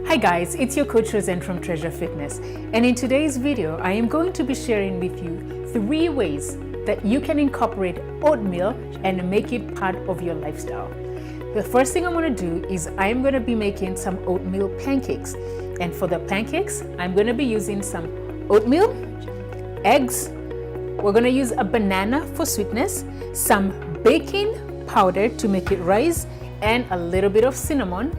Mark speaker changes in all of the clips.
Speaker 1: Hi guys, it's your coach Roseanne from Treasure Fitness, and in today's video I am going to be sharing with you 3 ways that you can incorporate oatmeal and make it part of your lifestyle. The first thing I'm going to do is I'm going to be making some oatmeal pancakes, and for the pancakes I'm going to be using some oatmeal, eggs, we're going to use a banana for sweetness, some baking powder to make it rise, and a little bit of cinnamon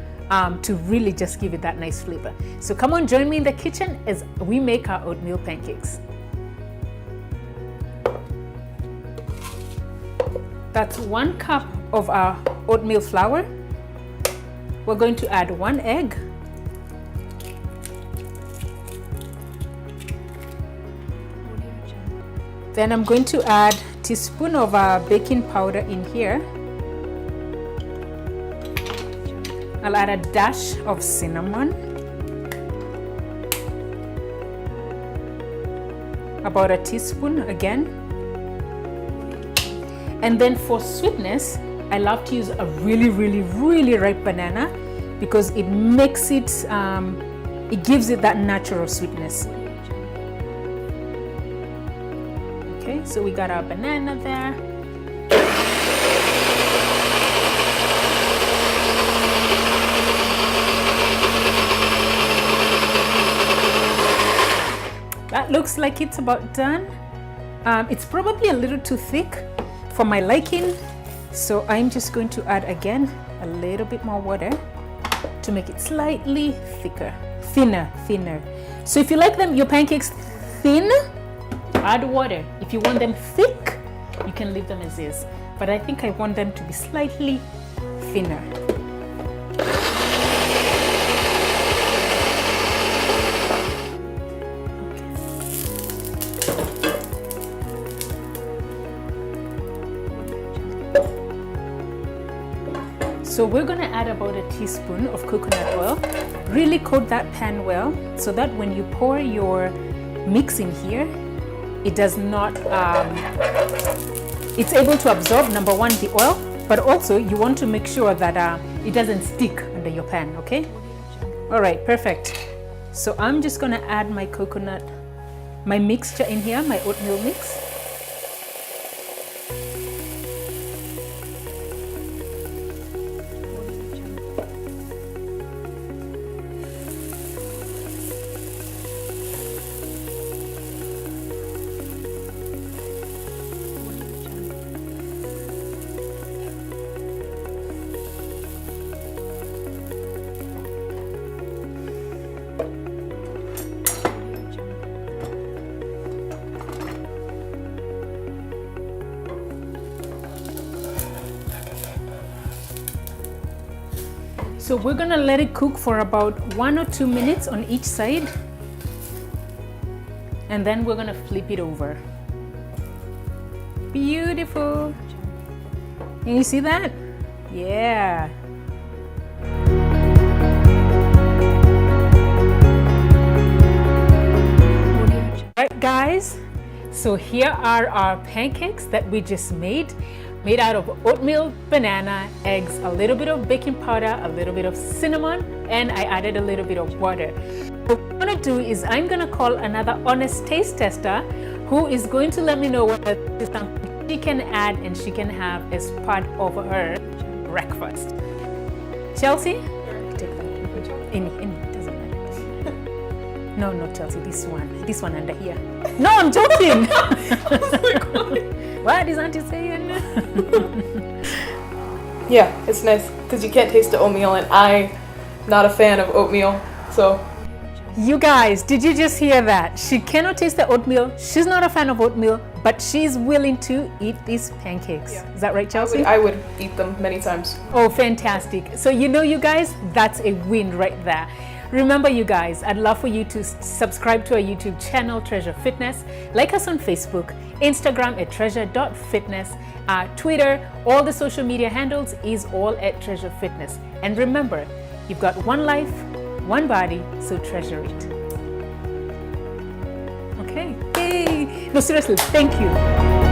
Speaker 1: to really just give it that nice flavor. So come on, join me in the kitchen as we make our oatmeal pancakes. That's 1 cup of our oatmeal flour. We're going to add 1 egg. Then I'm going to add a teaspoon of our baking powder in here. I'll add a dash of cinnamon, about a teaspoon again. And then for sweetness, I love to use a really ripe banana because it makes it, it gives it that natural sweetness. Okay, so we got our banana there. That looks like it's about done. It's probably a little too thick for my liking, so I'm just going to add again a little bit more water to make it slightly thinner. So if you like your pancakes thin, add water. If you want them thick, you can leave them as is, but I think I want them to be slightly thinner. So we're going to add about a teaspoon of coconut oil. Really coat that pan well so that when you pour your mix in here, it does not, it's able to absorb, number 1, the oil, but also you want to make sure that it doesn't stick under your pan, okay? All right, perfect. So I'm just going to add my mixture in here, my oatmeal mix. So we're gonna let it cook for about 1 or 2 minutes on each side, and then we're gonna flip it over. Beautiful. Can you see that? Yeah. Alright guys, so here are our pancakes that we just made out of oatmeal, banana, eggs, a little bit of baking powder, a little bit of cinnamon, and I added a little bit of water. What I'm going to do is I'm going to call another honest taste tester who is going to let me know what is something she can add and she can have as part of her breakfast. Chelsea? Take that. Any, doesn't matter. No, not Chelsea, this one under here. No, I'm joking. What is Auntie saying?
Speaker 2: Yeah, it's nice because you can't taste the oatmeal, and I'm not a fan of oatmeal, so.
Speaker 1: You guys, did you just hear that? She cannot taste the oatmeal. She's not a fan of oatmeal, but she's willing to eat these pancakes. Yeah. Is that right, Chelsea?
Speaker 2: I would eat them many times.
Speaker 1: Oh, fantastic. So you know, you guys, that's a win right there. Remember, you guys, I'd love for you to subscribe to our YouTube channel, Treasure Fitness. Like us on Facebook, Instagram at treasure.fitness, Twitter, all the social media handles is all at Treasure Fitness. And remember, you've got one life, one body, so treasure it. Okay? Yay! No, seriously, thank you.